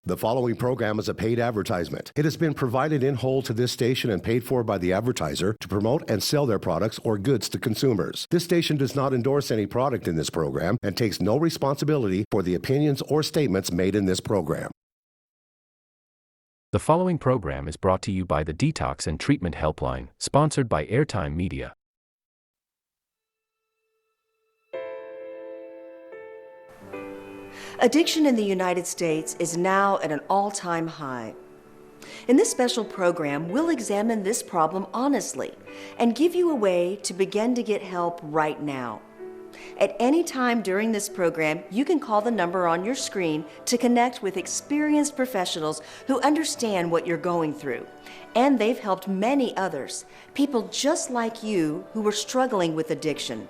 The following program is a paid advertisement. It has been provided in whole to this station and paid for by the advertiser to promote and sell their products or goods to consumers. This station does not endorse any product in this program and takes no responsibility for the opinions or statements made in this program. The following program is brought to you by the Detox and Treatment Helpline, sponsored by Airtime Media. Addiction in the United States is now at an all-time high. In this special program, we'll examine this problem honestly and give you a way to begin to get help right now. At any time during this program, you can call the number on your screen to connect with experienced professionals who understand what you're going through. And they've helped many others, people just like you who are struggling with addiction.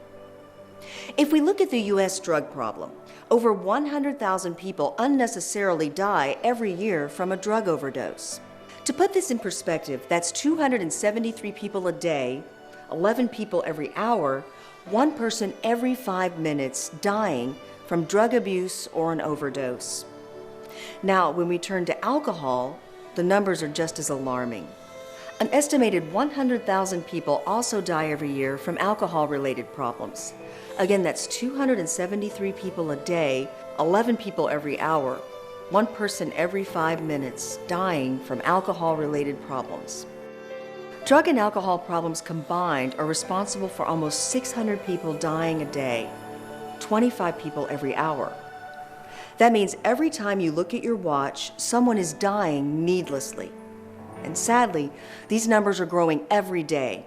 If we look at the U.S. drug problem, over 100,000 people unnecessarily die every year from a drug overdose. To put this in perspective, that's 273 people a day, 11 people every hour, one person every 5 minutes dying from drug abuse or an overdose. Now, when we turn to alcohol, the numbers are just as alarming. An estimated 100,000 people also die every year from alcohol-related problems. Again, that's 273 people a day, 11 people every hour, one person every 5 minutes dying from alcohol-related problems. Drug and alcohol problems combined are responsible for almost 600 people dying a day, 25 people every hour. That means every time you look at your watch, someone is dying needlessly. And sadly, these numbers are growing every day.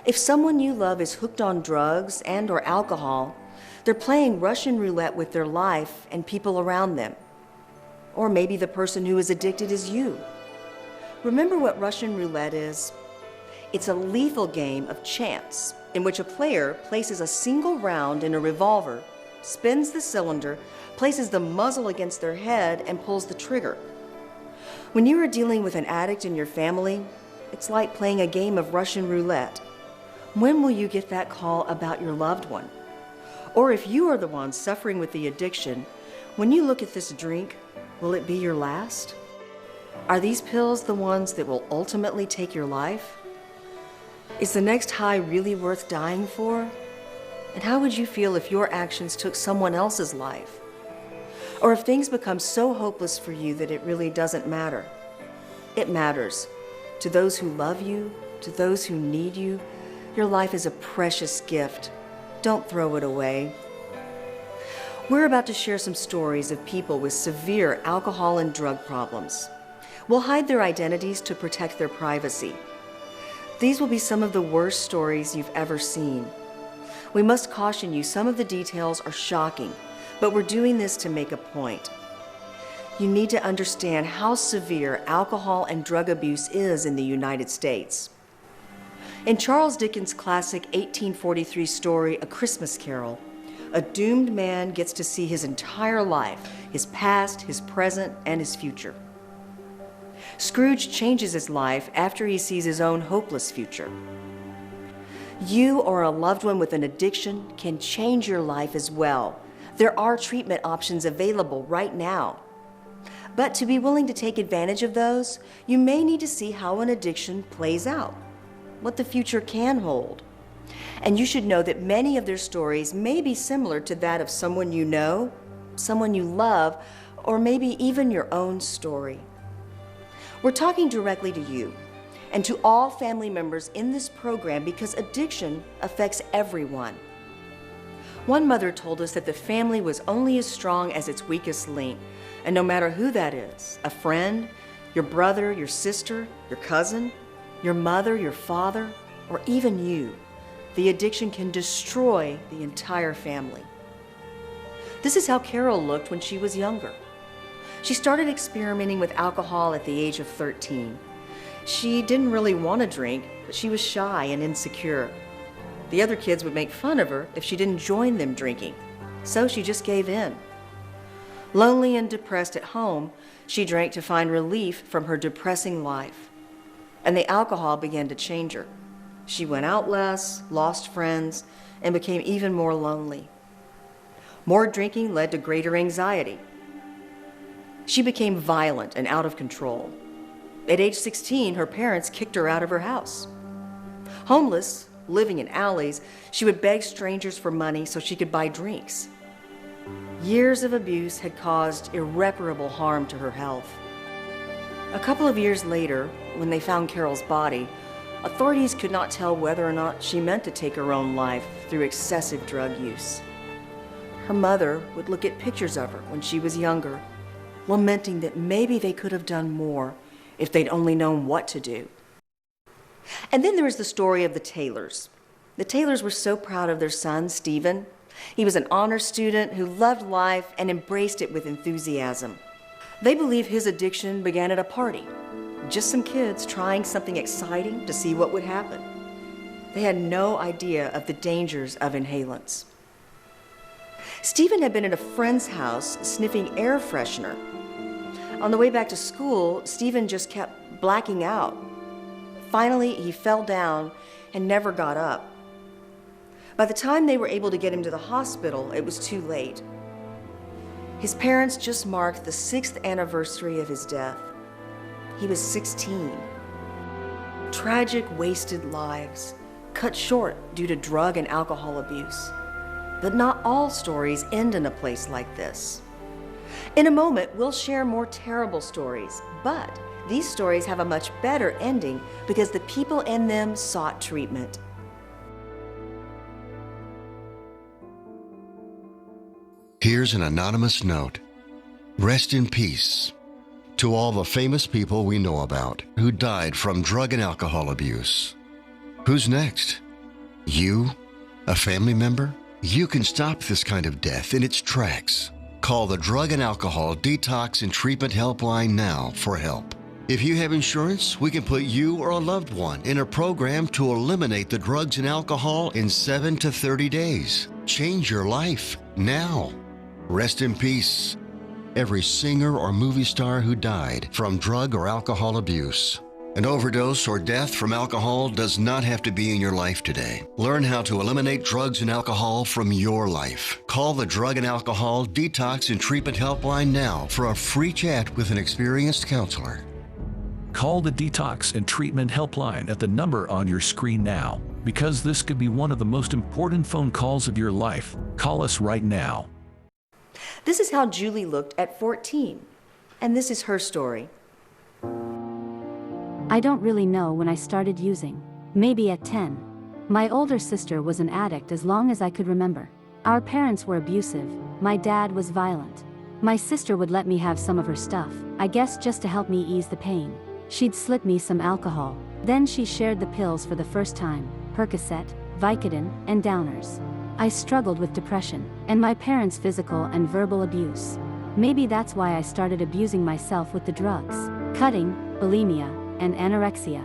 If someone you love is hooked on drugs and or alcohol, they're playing Russian roulette with their life and people around them. Or maybe the person who is addicted is you. Remember what Russian roulette is? It's a lethal game of chance in which a player places a single round in a revolver, spins the cylinder, places the muzzle against their head, and pulls the trigger. When you are dealing with an addict in your family, it's like playing a game of Russian roulette. When will you get that call about your loved one? Or if you are the one suffering with the addiction, when you look at this drink, will it be your last? Are these pills the ones that will ultimately take your life? Is the next high really worth dying for? And how would you feel if your actions took someone else's life? Or if things become so hopeless for you that it really doesn't matter? It matters. To those who love you, to those who need you, your life is a precious gift. Don't throw it away. We're about to share some stories of people with severe alcohol and drug problems. We'll hide their identities to protect their privacy. These will be some of the worst stories you've ever seen. We must caution you, some of the details are shocking, but we're doing this to make a point. You need to understand how severe alcohol and drug abuse is in the United States. In Charles Dickens' classic 1843 story, A Christmas Carol, a doomed man gets to see his entire life, his past, his present, and his future. Scrooge changes his life after he sees his own hopeless future. You or a loved one with an addiction can change your life as well. There are treatment options available right now. But to be willing to take advantage of those, you may need to see how an addiction plays out, what the future can hold. And you should know that many of their stories may be similar to that of someone you know, someone you love, or maybe even your own story. We're talking directly to you and to all family members in this program because addiction affects everyone. One mother told us that the family was only as strong as its weakest link, and no matter who that is, a friend, your brother, your sister, your cousin, your mother, your father, or even you, the addiction can destroy the entire family. This is how Carol looked when she was younger. She started experimenting with alcohol at the age of 13. She didn't really want to drink, but she was shy and insecure. The other kids would make fun of her if she didn't join them drinking, so she just gave in. Lonely and depressed at home, she drank to find relief from her depressing life. And the alcohol began to change her. She went out less, lost friends, and became even more lonely. More drinking led to greater anxiety. She became violent and out of control. At age 16, her parents kicked her out of her house. Homeless, living in alleys, she would beg strangers for money so she could buy drinks. Years of abuse had caused irreparable harm to her health. A couple of years later, when they found Carol's body, authorities could not tell whether or not she meant to take her own life through excessive drug use. Her mother would look at pictures of her when she was younger, lamenting that maybe they could have done more if they'd only known what to do. And then there was the story of the Taylors. The Taylors were so proud of their son, Stephen. He was an honor student who loved life and embraced it with enthusiasm. They believe his addiction began at a party, just some kids trying something exciting to see what would happen. They had no idea of the dangers of inhalants. Stephen had been at a friend's house sniffing air freshener. On the way back to school, Stephen just kept blacking out. Finally, he fell down and never got up. By the time they were able to get him to the hospital, it was too late. His parents just marked the 6th anniversary of his death. He was 16. Tragic, wasted lives, cut short due to drug and alcohol abuse. But not all stories end in a place like this. In a moment, we'll share more terrible stories, but these stories have a much better ending because the people in them sought treatment. Here's an anonymous note. Rest in peace to all the famous people we know about who died from drug and alcohol abuse. Who's next? You? A family member? You can stop this kind of death in its tracks. Call the Drug and Alcohol Detox and Treatment Helpline now for help. If you have insurance, we can put you or a loved one in a program to eliminate the drugs and alcohol in 7 to 30 days. Change your life now. Rest in peace, every singer or movie star who died from drug or alcohol abuse. An overdose or death from alcohol does not have to be in your life today. Learn how to eliminate drugs and alcohol from your life. Call the Drug and Alcohol Detox and Treatment Helpline now for a free chat with an experienced counselor. Call the Detox and Treatment Helpline at the number on your screen now, because this could be one of the most important phone calls of your life. Call us right now. This is how Julie looked at 14, and this is her story. I don't really know when I started using. Maybe at 10. My older sister was an addict as long as I could remember. Our parents were abusive. My dad was violent. My sister would let me have some of her stuff, I guess just to help me ease the pain. She'd slip me some alcohol. Then she shared the pills for the first time, Percocet, Vicodin, and Downers. I struggled with depression, and my parents' physical and verbal abuse. Maybe that's why I started abusing myself with the drugs, cutting, bulimia, and anorexia.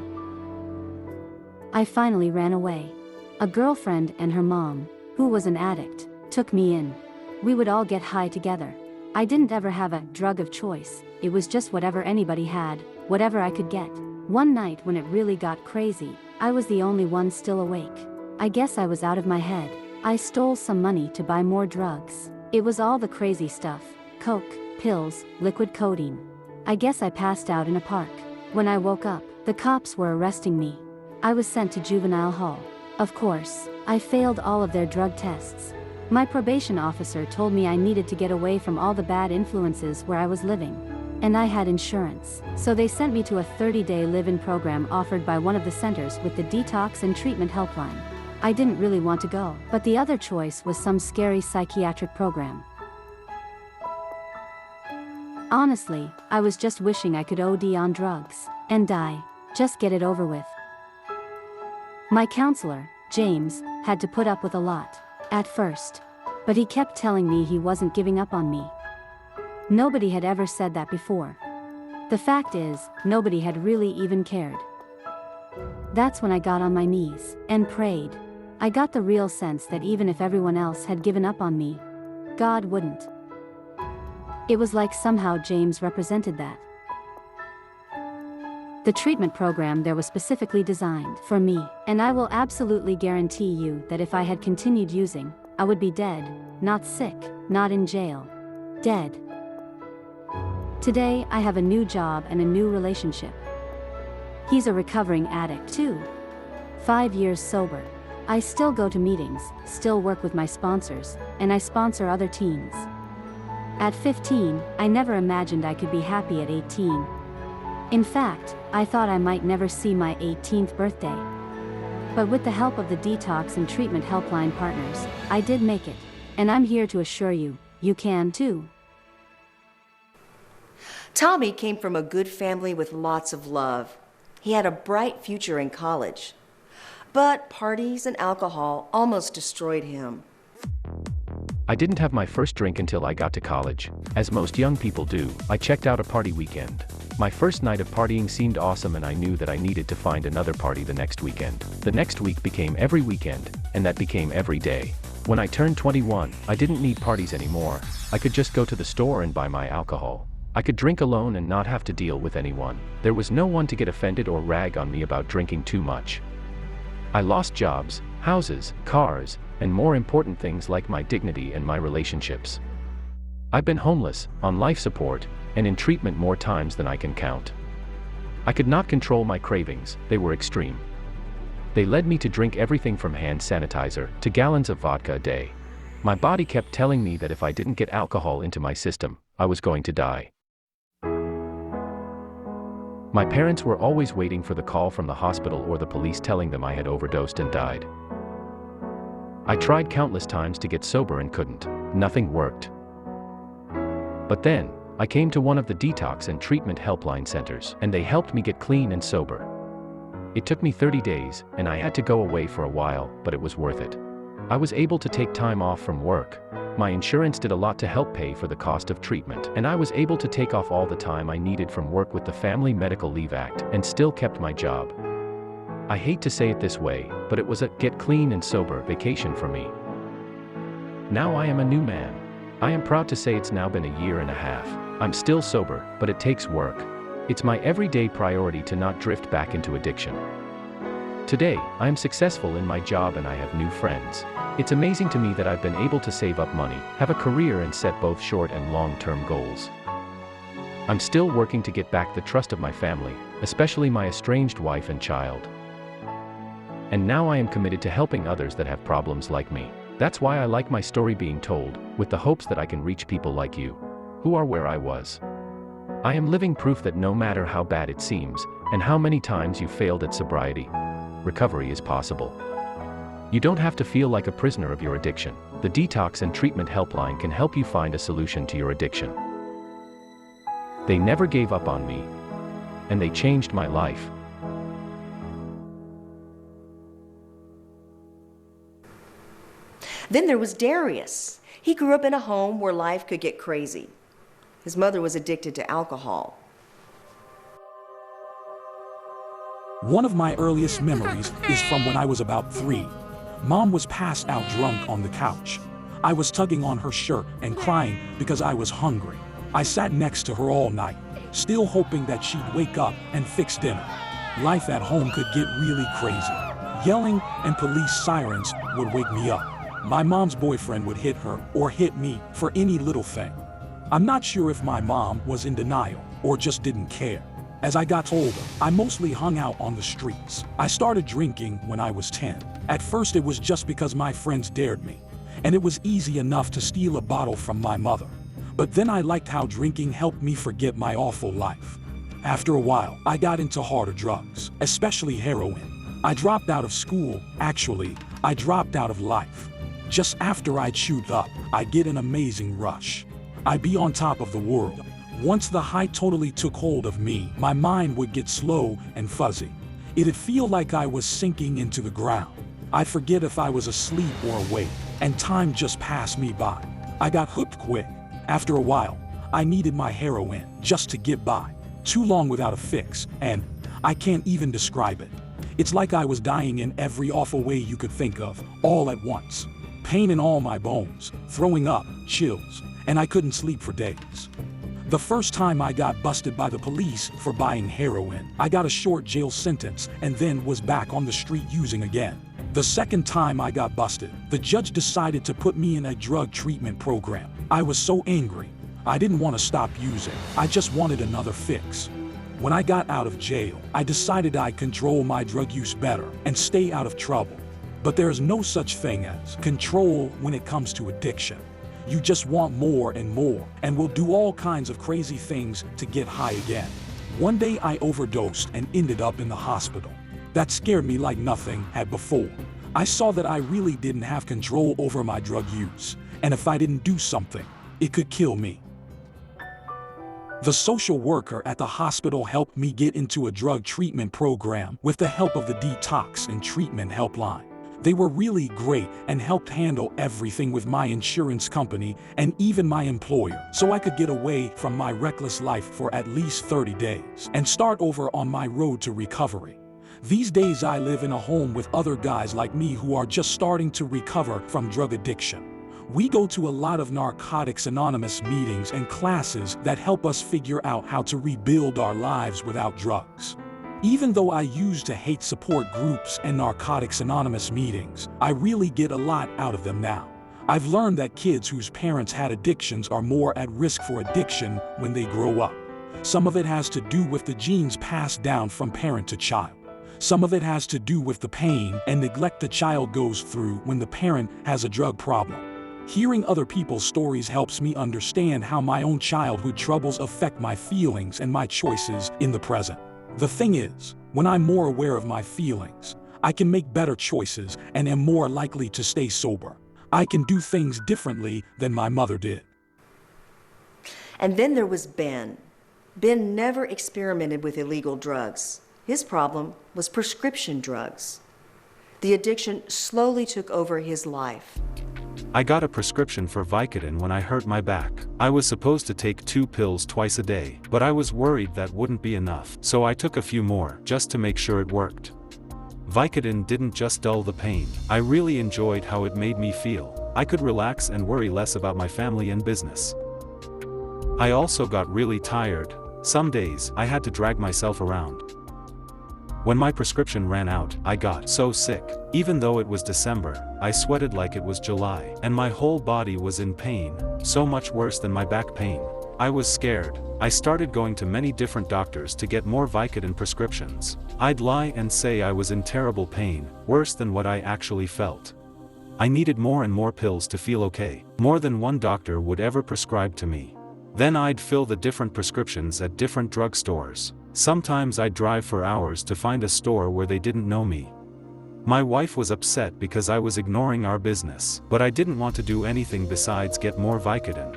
I finally ran away. A girlfriend and her mom, who was an addict, took me in. We would all get high together. I didn't ever have a drug of choice, it was just whatever anybody had, whatever I could get. One night when it really got crazy, I was the only one still awake. I guess I was out of my head. I stole some money to buy more drugs. It was all the crazy stuff, coke, pills, liquid codeine. I guess I passed out in a park. When I woke up, the cops were arresting me. I was sent to juvenile hall. Of course, I failed all of their drug tests. My probation officer told me I needed to get away from all the bad influences where I was living. And I had insurance, so they sent me to a 30-day live-in program offered by one of the centers with the Detox and Treatment Helpline. I didn't really want to go, but the other choice was some scary psychiatric program. Honestly, I was just wishing I could OD on drugs and die, just get it over with. My counselor, James, had to put up with a lot at first, but he kept telling me he wasn't giving up on me. Nobody had ever said that before. The fact is, nobody had really even cared. That's when I got on my knees and prayed. I got the real sense that even if everyone else had given up on me, God wouldn't. It was like somehow James represented that. The treatment program there was specifically designed for me, and I will absolutely guarantee you that if I had continued using, I would be dead, not sick, not in jail. Dead. Today, I have a new job and a new relationship. He's a recovering addict, too. 5 years sober. I still go to meetings, still work with my sponsors, and I sponsor other teens. At 15, I never imagined I could be happy at 18. In fact, I thought I might never see my 18th birthday. But with the help of the Detox and Treatment Helpline partners, I did make it. And I'm here to assure you, you can too. Tommy came from a good family with lots of love. He had a bright future in college. But parties and alcohol almost destroyed him. I didn't have my first drink until I got to college. As most young people do, I checked out a party weekend. My first night of partying seemed awesome, and I knew that I needed to find another party the next weekend. The next week became every weekend, and that became every day. When I turned 21, I didn't need parties anymore. I could just go to the store and buy my alcohol. I could drink alone and not have to deal with anyone. There was no one to get offended or rag on me about drinking too much. I lost jobs, houses, cars, and more important things like my dignity and my relationships. I've been homeless, on life support, and in treatment more times than I can count. I could not control my cravings, they were extreme. They led me to drink everything from hand sanitizer to gallons of vodka a day. My body kept telling me that if I didn't get alcohol into my system, I was going to die. My parents were always waiting for the call from the hospital or the police telling them I had overdosed and died. I tried countless times to get sober and couldn't. Nothing worked. But then, I came to one of the Detox and Treatment Helpline centers, and they helped me get clean and sober. It took me 30 days, and I had to go away for a while, but it was worth it. I was able to take time off from work. My insurance did a lot to help pay for the cost of treatment, and I was able to take off all the time I needed from work with the Family Medical Leave Act, and still kept my job. I hate to say it this way, but it was a get clean and sober vacation for me. Now I am a new man. I am proud to say it's now been a year and a half. I'm still sober, but it takes work. It's my everyday priority to not drift back into addiction. Today, I am successful in my job and I have new friends. It's amazing to me that I've been able to save up money, have a career, and set both short and long-term goals. I'm still working to get back the trust of my family, especially my estranged wife and child. And now I am committed to helping others that have problems like me. That's why I like my story being told, with the hopes that I can reach people like you, who are where I was. I am living proof that no matter how bad it seems, and how many times you failed at sobriety, recovery is possible. You don't have to feel like a prisoner of your addiction. The Detox and Treatment Helpline can help you find a solution to your addiction. They never gave up on me, and they changed my life. Then there was Darius. He grew up in a home where life could get crazy. His mother was addicted to alcohol. One of my earliest memories is from when I was about 3. Mom was passed out drunk on the couch. I was tugging on her shirt and crying because I was hungry. I sat next to her all night, still hoping that she'd wake up and fix dinner. Life at home could get really crazy. Yelling and police sirens would wake me up. My mom's boyfriend would hit her or hit me for any little thing. I'm not sure if my mom was in denial or just didn't care. As I got older, I mostly hung out on the streets. I started drinking when I was 10. At first it was just because my friends dared me, and it was easy enough to steal a bottle from my mother. But then I liked how drinking helped me forget my awful life. After a while, I got into harder drugs, especially heroin. I dropped out of school. Actually, I dropped out of life. Just after I'd chewed up, I'd get an amazing rush. I'd be on top of the world. Once the high totally took hold of me, my mind would get slow and fuzzy. It'd feel like I was sinking into the ground. I'd forget if I was asleep or awake, and time just passed me by. I got hooked quick. After a while, I needed my heroin just to get by. Too long without a fix, and I can't even describe it. It's like I was dying in every awful way you could think of, all at once. Pain in all my bones, throwing up, chills, and I couldn't sleep for days. The first time I got busted by the police for buying heroin, I got a short jail sentence and then was back on the street using again. The second time I got busted, the judge decided to put me in a drug treatment program. I was so angry. I didn't want to stop using. I just wanted another fix. When I got out of jail, I decided I'd control my drug use better and stay out of trouble. But there's no such thing as control when it comes to addiction. You just want more and will do all kinds of crazy things to get high again. One day I overdosed and ended up in the hospital. That scared me like nothing had before. I saw that I really didn't have control over my drug use, and if I didn't do something, it could kill me. The social worker at the hospital helped me get into a drug treatment program with the help of the Detox and Treatment Helpline. They were really great and helped handle everything with my insurance company and even my employer, so I could get away from my reckless life for at least 30 days and start over on my road to recovery. These days I live in a home with other guys like me who are just starting to recover from drug addiction. We go to a lot of Narcotics Anonymous meetings and classes that help us figure out how to rebuild our lives without drugs. Even though I used to hate support groups and Narcotics Anonymous meetings, I really get a lot out of them now. I've learned that kids whose parents had addictions are more at risk for addiction when they grow up. Some of it has to do with the genes passed down from parent to child. Some of it has to do with the pain and neglect the child goes through when the parent has a drug problem. Hearing other people's stories helps me understand how my own childhood troubles affect my feelings and my choices in the present. The thing is, when I'm more aware of my feelings, I can make better choices and am more likely to stay sober. I can do things differently than my mother did. And then there was Ben. Ben never experimented with illegal drugs. His problem was prescription drugs. The addiction slowly took over his life. I got a prescription for Vicodin when I hurt my back. I was supposed to take 2 pills twice a day, but I was worried that wouldn't be enough, so I took a few more, just to make sure it worked. Vicodin didn't just dull the pain. I really enjoyed how it made me feel. I could relax and worry less about my family and business. I also got really tired. Some days, I had to drag myself around. When my prescription ran out, I got so sick. Even though it was December, I sweated like it was July, and my whole body was in pain, so much worse than my back pain. I was scared. I started going to many different doctors to get more Vicodin prescriptions. I'd lie and say I was in terrible pain, worse than what I actually felt. I needed more and more pills to feel okay, more than one doctor would ever prescribe to me. Then I'd fill the different prescriptions at different drugstores. Sometimes I'd drive for hours to find a store where they didn't know me. My wife was upset because I was ignoring our business, but I didn't want to do anything besides get more Vicodin.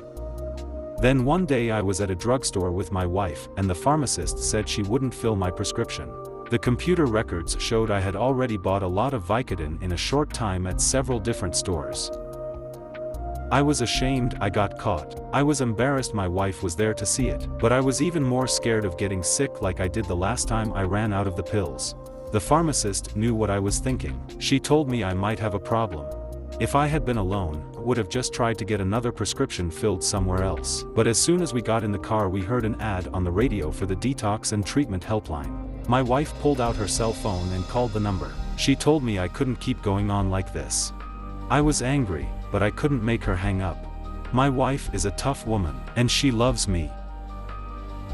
Then one day I was at a drugstore with my wife, and the pharmacist said she wouldn't fill my prescription. The computer records showed I had already bought a lot of Vicodin in a short time at several different stores. I was ashamed I got caught. I was embarrassed my wife was there to see it, but I was even more scared of getting sick like I did the last time I ran out of the pills. The pharmacist knew what I was thinking. She told me I might have a problem. If I had been alone, I would have just tried to get another prescription filled somewhere else. But as soon as we got in the car, we heard an ad on the radio for the Detox and Treatment Helpline. My wife pulled out her cell phone and called the number. She told me I couldn't keep going on like this. I was angry, but I couldn't make her hang up. My wife is a tough woman, and she loves me.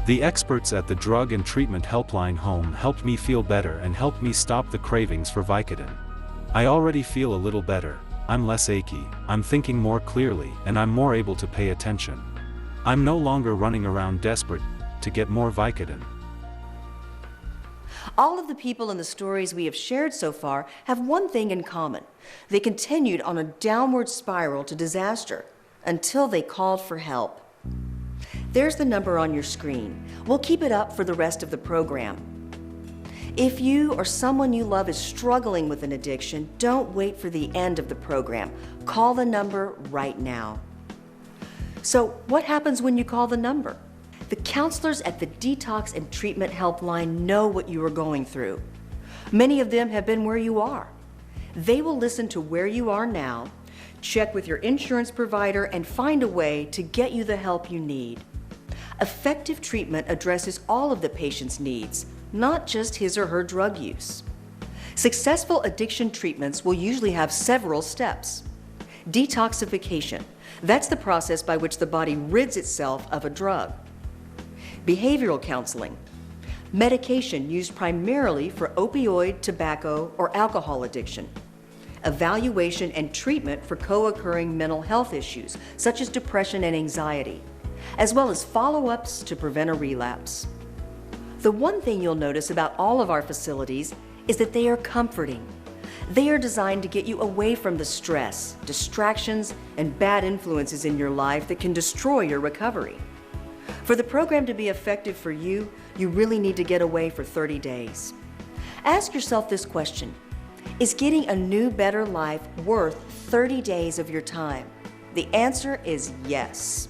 The experts at the Drug and Treatment Helpline home helped me feel better and helped me stop the cravings for Vicodin. I already feel a little better. I'm less achy, I'm thinking more clearly, and I'm more able to pay attention. I'm no longer running around desperate to get more Vicodin. All of the people in the stories we have shared so far have one thing in common. They continued on a downward spiral to disaster until they called for help. There's the number on your screen. We'll keep it up for the rest of the program. If you or someone you love is struggling with an addiction, don't wait for the end of the program. Call the number right now. So, what happens when you call the number? The counselors at the Detox and Treatment Helpline know what you are going through. Many of them have been where you are. They will listen to where you are now, check with your insurance provider, and find a way to get you the help you need. Effective treatment addresses all of the patient's needs, not just his or her drug use. Successful addiction treatments will usually have several steps. Detoxification, That's the process by which the body rids itself of a drug. Behavioral counseling, medication used primarily for opioid, tobacco, or alcohol addiction. Evaluation and treatment for co-occurring mental health issues, such as depression and anxiety, as well as follow-ups to prevent a relapse. The one thing you'll notice about all of our facilities is that they are comforting. They are designed to get you away from the stress, distractions, and bad influences in your life that can destroy your recovery. For the program to be effective for you, you really need to get away for 30 days. Ask yourself this question: is getting a new, better life worth 30 days of your time? The answer is yes.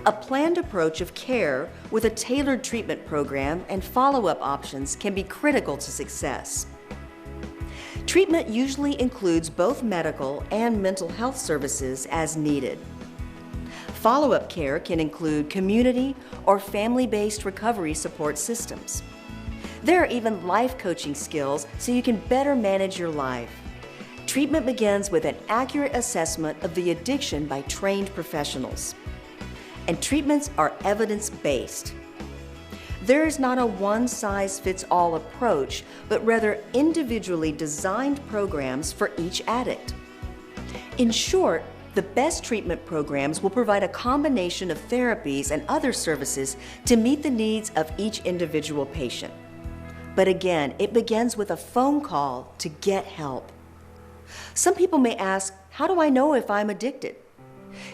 A planned approach of care with a tailored treatment program and follow-up options can be critical to success. Treatment usually includes both medical and mental health services as needed. Follow-up care can include community or family-based recovery support systems. There are even life coaching skills so you can better manage your life. Treatment begins with an accurate assessment of the addiction by trained professionals. And treatments are evidence-based. There is not a one-size-fits-all approach, but rather individually designed programs for each addict. In short, the best treatment programs will provide a combination of therapies and other services to meet the needs of each individual patient. But again, it begins with a phone call to get help. Some people may ask, how do I know if I'm addicted?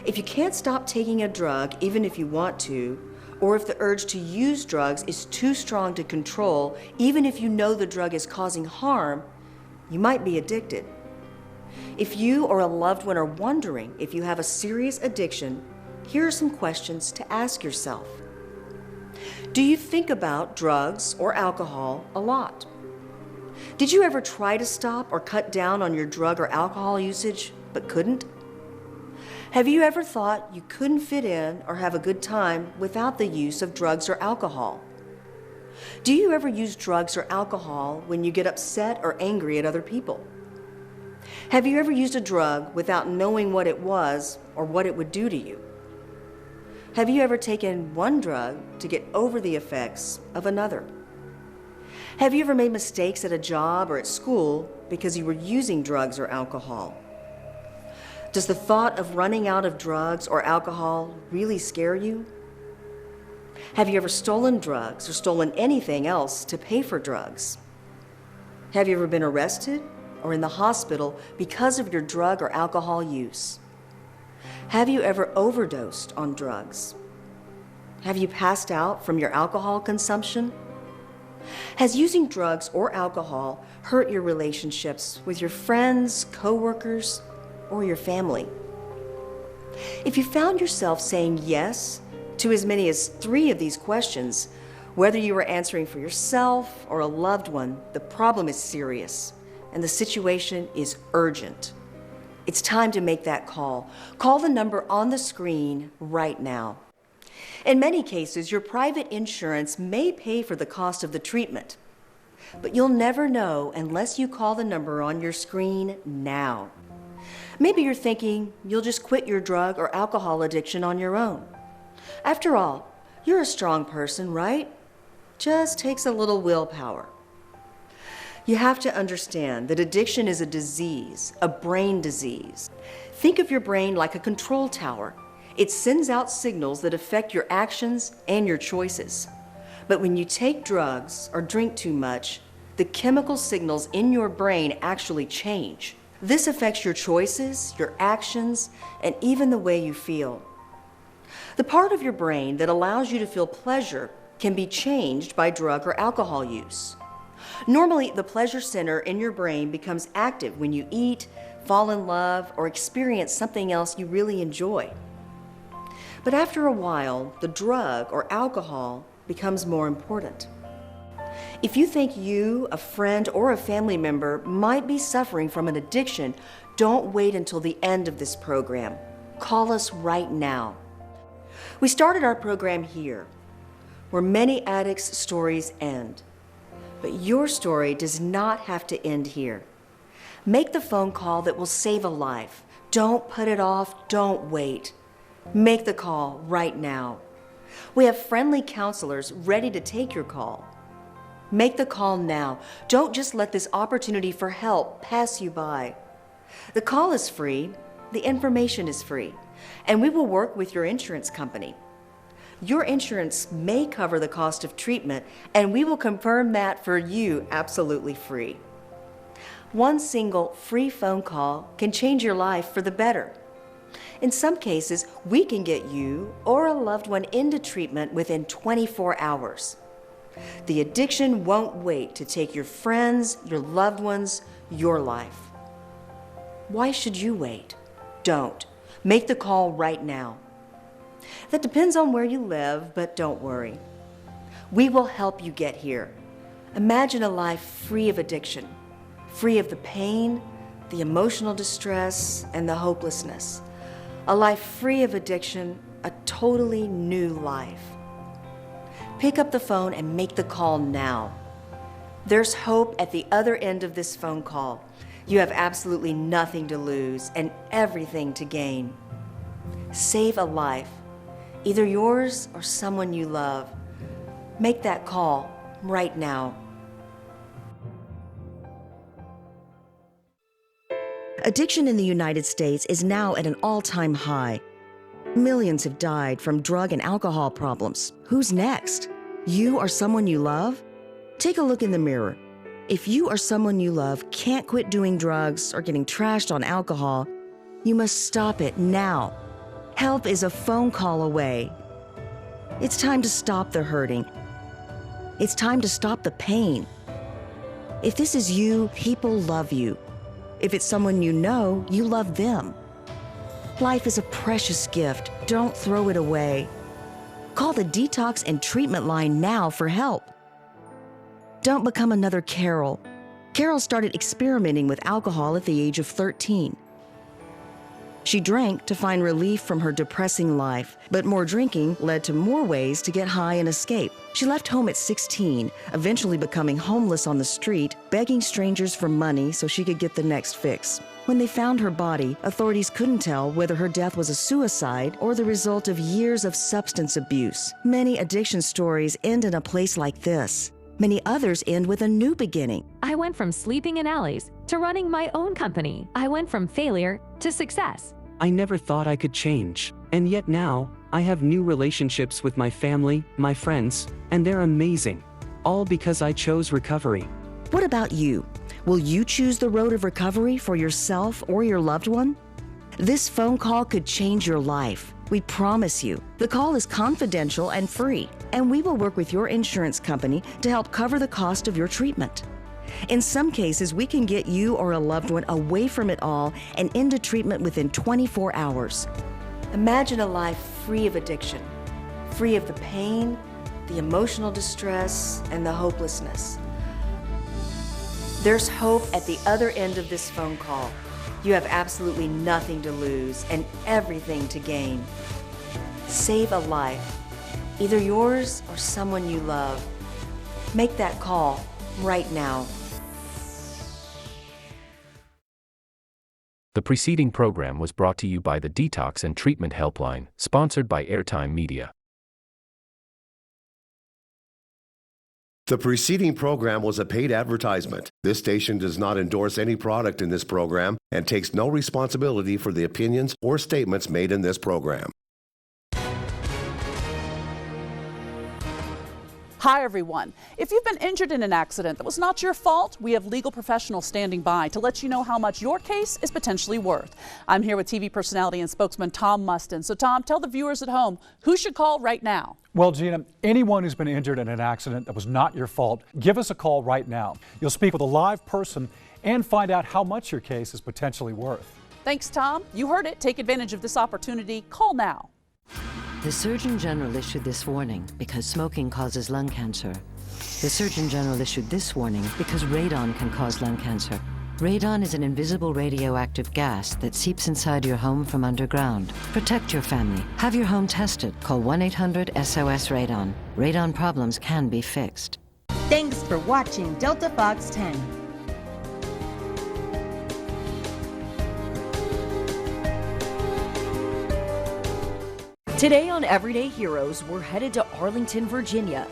If you can't stop taking a drug, even if you want to, or if the urge to use drugs is too strong to control, even if you know the drug is causing harm, you might be addicted. If you or a loved one are wondering if you have a serious addiction, here are some questions to ask yourself. Do you think about drugs or alcohol a lot? Did you ever try to stop or cut down on your drug or alcohol usage but couldn't? Have you ever thought you couldn't fit in or have a good time without the use of drugs or alcohol? Do you ever use drugs or alcohol when you get upset or angry at other people? Have you ever used a drug without knowing what it was or what it would do to you? Have you ever taken one drug to get over the effects of another? Have you ever made mistakes at a job or at school because you were using drugs or alcohol? Does the thought of running out of drugs or alcohol really scare you? Have you ever stolen drugs or stolen anything else to pay for drugs? Have you ever been arrested or in the hospital because of your drug or alcohol use? Have you ever overdosed on drugs? Have you passed out from your alcohol consumption? Has using drugs or alcohol hurt your relationships with your friends, coworkers, or your family? If you found yourself saying yes to as many as 3 of these questions, whether you were answering for yourself or a loved one, the problem is serious and the situation is urgent. It's time to make that call. Call the number on the screen right now. In many cases, your private insurance may pay for the cost of the treatment, but you'll never know unless you call the number on your screen now. Maybe you're thinking you'll just quit your drug or alcohol addiction on your own. After all, you're a strong person, right? Just takes a little willpower. You have to understand that addiction is a disease, a brain disease. Think of your brain like a control tower. It sends out signals that affect your actions and your choices. But when you take drugs or drink too much, the chemical signals in your brain actually change. This affects your choices, your actions, and even the way you feel. The part of your brain that allows you to feel pleasure can be changed by drug or alcohol use. Normally, the pleasure center in your brain becomes active when you eat, fall in love, or experience something else you really enjoy. But after a while, the drug or alcohol becomes more important. If you think you, a friend, or a family member might be suffering from an addiction, don't wait until the end of this program. Call us right now. We started our program here, where many addicts' stories end. But your story does not have to end here. Make the phone call that will save a life. Don't put it off. Don't wait. Make the call right now. We have friendly counselors ready to take your call. Make the call now. Don't just let this opportunity for help pass you by. The call is free, the information is free, and we will work with your insurance company. Your insurance may cover the cost of treatment, and we will confirm that for you absolutely free. One single free phone call can change your life for the better. In some cases, we can get you or a loved one into treatment within 24 hours. The addiction won't wait to take your friends, your loved ones, your life. Why should you wait? Don't. Make the call right now. That depends on where you live, but don't worry. We will help you get here. Imagine a life free of addiction, free of the pain, the emotional distress, and the hopelessness. A life free of addiction, a totally new life. Pick up the phone and make the call now. There's hope at the other end of this phone call. You have absolutely nothing to lose and everything to gain. Save a life, either yours or someone you love. Make that call right now. Addiction in the United States is now at an all-time high. Millions have died from drug and alcohol problems. Who's next? You or someone you love? Take a look in the mirror. If you or someone you love can't quit doing drugs or getting trashed on alcohol, you must stop it now. Help is a phone call away. It's time to stop the hurting. It's time to stop the pain. If this is you, people love you. If it's someone you know, you love them. Life is a precious gift. Don't throw it away. Call the Detox and Treatment line now for help. Don't become another Carol. Carol started experimenting with alcohol at the age of 13. She drank to find relief from her depressing life, but more drinking led to more ways to get high and escape. She left home at 16, eventually becoming homeless on the street, begging strangers for money so she could get the next fix. When they found her body, authorities couldn't tell whether her death was a suicide or the result of years of substance abuse. Many addiction stories end in a place like this. Many others end with a new beginning. I went from sleeping in alleys to running my own company. I went from failure to success. I never thought I could change, and yet now, I have new relationships with my family, my friends, and they're amazing. All because I chose recovery. What about you? Will you choose the road of recovery for yourself or your loved one? This phone call could change your life. We promise you. The call is confidential and free, and we will work with your insurance company to help cover the cost of your treatment. In some cases, we can get you or a loved one away from it all and into treatment within 24 hours. Imagine a life free of addiction, free of the pain, the emotional distress, and the hopelessness. There's hope at the other end of this phone call. You have absolutely nothing to lose and everything to gain. Save a life, either yours or someone you love. Make that call right now. The preceding program was brought to you by the Detox and Treatment Helpline, sponsored by Airtime Media. The preceding program was a paid advertisement. This station does not endorse any product in this program and takes no responsibility for the opinions or statements made in this program. Hi, everyone. If you've been injured in an accident that was not your fault, we have legal professionals standing by to let you know how much your case is potentially worth. I'm here with TV personality and spokesman Tom Mustin. So, Tom, tell the viewers at home who should call right now. Well, Gina, anyone who's been injured in an accident that was not your fault, give us a call right now. You'll speak with a live person and find out how much your case is potentially worth. Thanks, Tom. You heard it. Take advantage of this opportunity. Call now. The Surgeon General issued this warning because smoking causes lung cancer. The Surgeon General issued this warning because radon can cause lung cancer. Radon is an invisible radioactive gas that seeps inside your home from underground. Protect your family. Have your home tested. Call 1-800-SOS-RADON. Radon problems can be fixed. Thanks for watching Delta Fox 10. Today on Everyday Heroes, we're headed to Arlington, Virginia,